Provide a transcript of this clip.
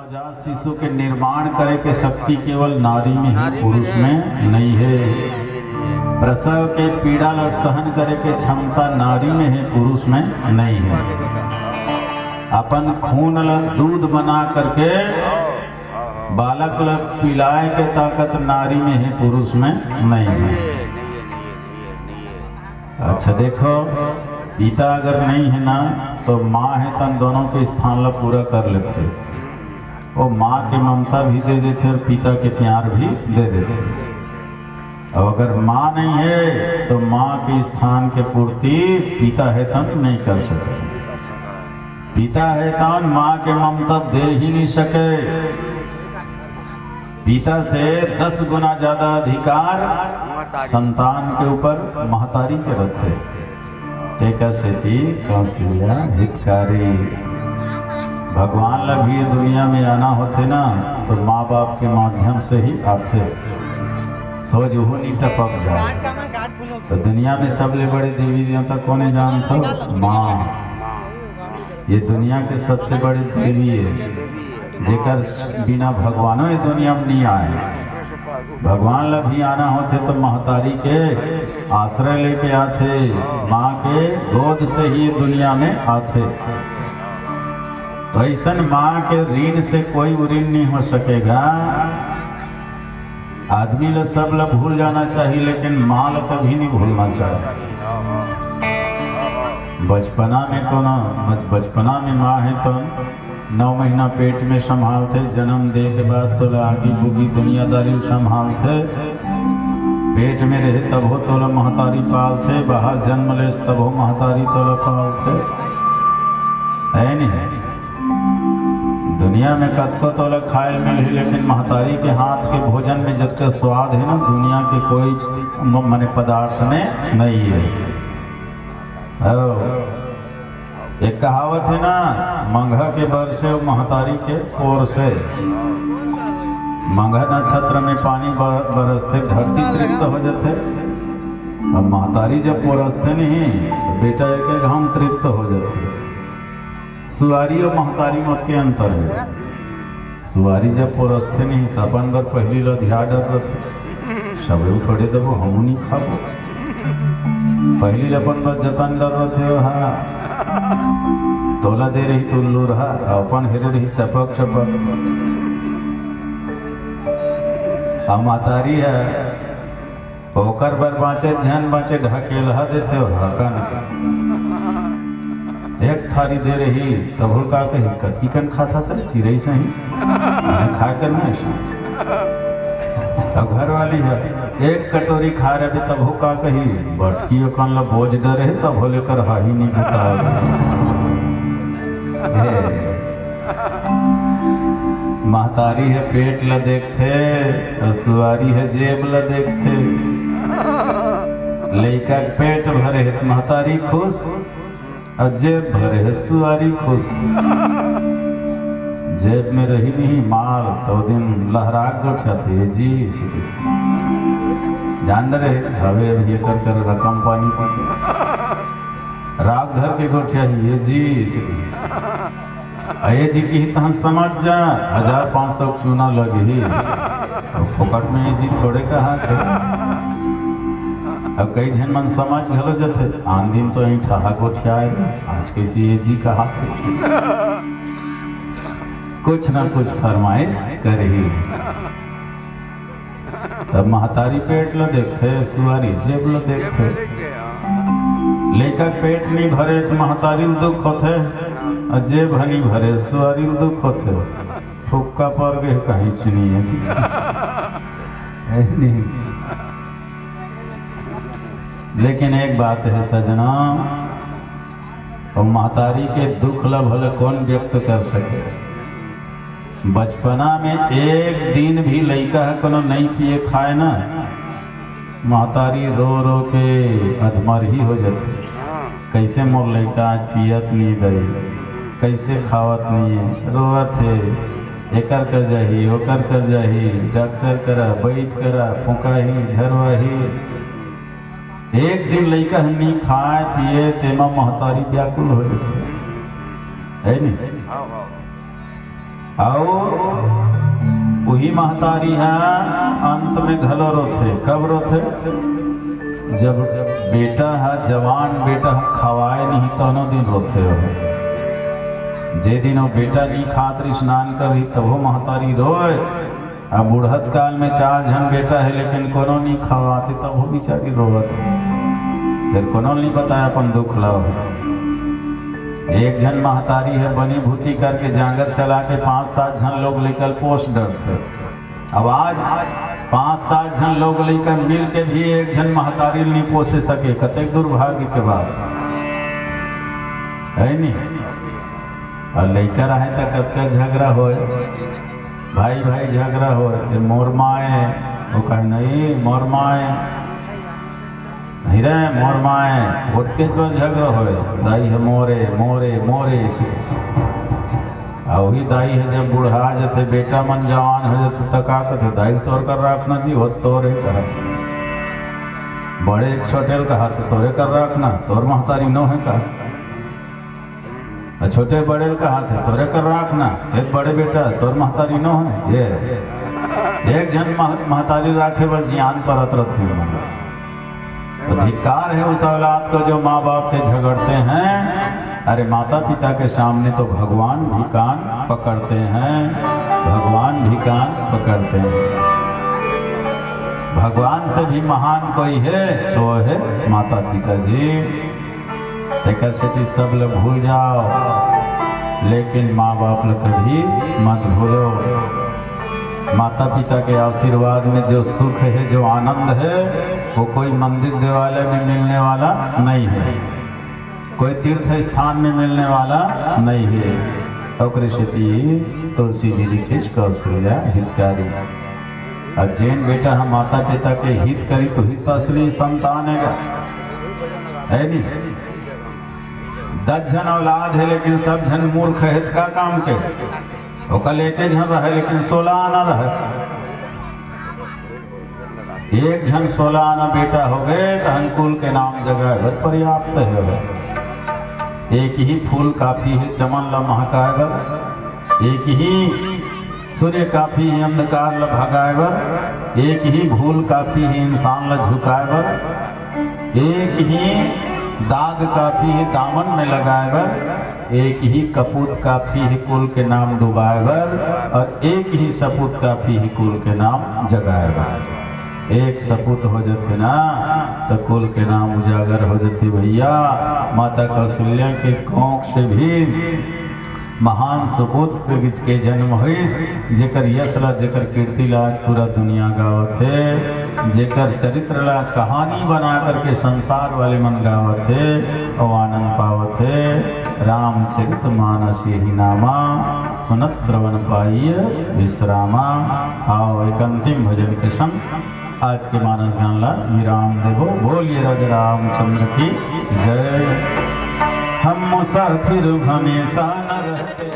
नवजात शिशु के निर्माण करे के शक्ति केवल नारी में ही, पुरुष में नहीं है। प्रसव के पीड़ा ला सहन करे के क्षमता नारी में है, पुरुष में नहीं है। अपन खून ला दूध बना करके बालक ला पिलाए के ताकत नारी में है, पुरुष में नहीं है। अच्छा देखो, पिता अगर नहीं है ना तो माँ है तन दोनों के स्थान ला पूरा कर लेते। वो माँ की ममता भी दे देते और पिता के प्यार भी दे देते। और अगर माँ नहीं है तो माँ के स्थान के पूर्ति पिता है तन नहीं कर सके। पिता है तन माँ के ममता दे ही नहीं सके। पिता से 10 गुना ज्यादा अधिकार संतान के ऊपर महतारी के रखे। तेकर सेती कौशल्या हितकारी। भगवान ला भी दुनिया में आना होते ना तो माँ बाप के माध्यम से ही आते। सोच वो नहीं टपक जाए। तो दुनिया में सबले बड़े देवी देवता कौन जानता हो? माँ। ये दुनिया के सबसे बड़े देवी है, जेकर बिना भगवानों ये दुनिया में नहीं आए। भगवान ला भी आना होते तो महतारी के आश्रय लेके आते, माँ के गोद से ही दुनिया में आते। तो ऐसा माँ के ऋण से कोई ऋण नहीं हो सकेगा। आदमी ला सब ला भूल जाना चाहिए, लेकिन माँ ला कभी नहीं भूलना चाहिए। बचपना में माँ है तो 9 महीना पेट में संभालते, जन्म दे के बाद तो आगे बुगी दुनियादारी संभालते। पेट में रहे तब हो तो महतारी पालते, बाहर जन्म ले तब हो महतारी तो पालते, है नहीं? दुनिया में कतको तो खाए मिल, लेकिन महतारी के हाथ के भोजन में जितना स्वाद है ना, दुनिया के कोई माने पदार्थ में नहीं है। एक कहावत है ना, मंघा के बर से महतारी के पोर से। मंघा नक्षत्र में पानी बरसते धरती तृप्त हो जाते। अब महतारी जब पोरसते नहीं तो बेटा एक हम तृप्त हो जाते। सुवारी और महतारी मत के अंतर है। सुवारी जब पोरसते नहीं तो अपन बर पहली लो ध्यान डर रहे, सब थोड़े दबो हम नहीं खाबो। पहली अपन बर जतन डर रहे हो। हाँ तोला दे रही तुल्लू रहा, अपन हेरे रही चपक चपक। हम महतारी है ओकर बर बाँचे झन बाँचे ढकेलहा देते हो हकन। एक थारी दे रही तब हो का कही कतकी कन खाता सर चिरई सही खा कर नहीं। अब घर वाली है एक कटोरी खा रहे तब हो का कही बटकी कन ला बोझ डरे तब हो लेकर हाही नहीं बता। महतारी है पेट ला देखते, सुवारी है जेब ला देखते। लइका पेट भरे है महतारी खुश, और जेब भरे है सुवारी खुश। जेब में रही नहीं माल तो दिन लहरा गोठा थे जी जान रहे हवे ये कर रकम पानी पी राग घर के गोठिया ये जी अये जी की तहन समझ जा 1500 चूना लगी फोकट में ये जी थोड़े कहा थे। अब कई जन मन समझ घलो जते आन दिन तो यही ठहा गोठिया आज कैसी ये जी कहा थे। कुछ ना कुछ फरमाइश कर ही। तब महतारी पेट ला देखते, सुवारी जेब ला देखते। लेकर पेट नहीं भरे तो महतारी दुख होते, और जेब नहीं भरे सुवारी दुख होते। फुक्का पर गए कहीं चुनी है नहीं। लेकिन एक बात है सजना, और महतारी के दुख ला भले कौन व्यक्त कर सके। बचपना में एक दिन भी लइका है कोनो नहीं पिए खाए ना, महतारी रो रो के अधमर ही हो जाते। कैसे मोर लइका आज पियत नहीं गई, कैसे खावत नहीं है, रोवत है। एकर कर जाही ओकर कर जाही, डॉक्टर करा बैठ करा फूका ही झरवा ही। एक दिन लइका नहीं खाए पिए तेमा महतारी व्याकुल हो जाते, है नहीं? और वही महतारी है अंत में घलो रोथे। कब रोथे? जब बेटा है जवान बेटा खवाए नहीं तनो दिन रोथे हो। जे दिन वो बेटा नहीं खातर स्नान करी तब वो महतारी रोए। अब बुढ़त काल में 4 जन बेटा है लेकिन कोनो नहीं खवाते तब वो बेचारी रोवत। फिर कोनो नहीं बताया अपन दुख लाओ। एक जन महतारी है बनी भूती करके जांगर चला के 5-7 जन लोग लेकर पोस्ट डरते। अब आज 5-7 जन लोग लेकर मिल के भी एक जन महतारी नहीं पोसे सके, कतक दुर्भाग्य के बात है नहीं। और लेकर आए तो कतक झगड़ा होए, भाई भाई झगड़ा होए, मोर माए वो कह नहीं मोर माए हिरे मोर माए होते तो झगड़ा होए। दाई है मोरे मोरे मोरे से वही दाई है जब बुढ़ा जाते बेटा मन जवान हो जाते तका कहते दाई तोड़ कर रखना जी हो तोरे कर बड़े छोटे कहा तोरे कर रखना तोर महतारी नो है का छोटे बड़े कहा थे तोरे कर रखना एक बड़े बेटा तोर महतारी नो है। ये एक जन महतारी राखे पर जियान परत रखी। अधिकार है उस औलाद को जो माँ बाप से झगड़ते हैं। अरे माता पिता के सामने तो भगवान भी कान पकड़ते हैं, भगवान भी कान पकड़ते हैं। भगवान से भी महान कोई है तो वो है माता पिता जी। शेखर शेट्टी सब लोग भूल जाओ लेकिन माँ बाप लोग कभी मत भूलो। माता पिता के आशीर्वाद में जो सुख है जो आनंद है वो कोई मंदिर देवालय में मिलने वाला नहीं है, कोई तीर्थ स्थान में मिलने वाला नहीं है। और तुलसी जी लिखे कौशल्या हितकारी। और जैन बेटा हम माता पिता के हित करी तो हित असली संतान है नहीं। 10 जन औलाद है लेकिन सब जन मूर्ख है का काम के वो कल एक जन रहे लेकिन 16 आना रहे। एक जन 16 आना बेटा हो गए तो अनुकूल के नाम जगह पर्याप्त है। एक ही फूल काफी है चमन ल महकाएबर, एक ही सूर्य काफी है अंधकार ल भगाएबर, एक ही भूल काफी है इंसान ल झुकाएबर, एक ही दाग काफी है दामन में लगाएबर, एक ही कपूत काफी है कुल के नाम डुबाएबर, और एक ही सपूत काफी है कुल के नाम जगाएबर। एक सपूत हो जाते ना तो कुल के नाम उजागर हो जाती भैया। माता कौशल्या के कोख से भी महान सपूत के जन्म हुई जेकर यश ला जेकर कीर्ति ला पूरा दुनिया गावत है, जेकर चरित्र ला कहानी बना करके संसार वाले मन गावत है और आनंद पावत है। रामचरित मानस यही नामा सुनत श्रवण पाइय विश्रामा। आओ एक अंतिम भजन के संग आज के मानस गान ला विराम देवो। बोलिए राजा रामचंद्र की जय। हम मुसाफिर हमेशा न रहते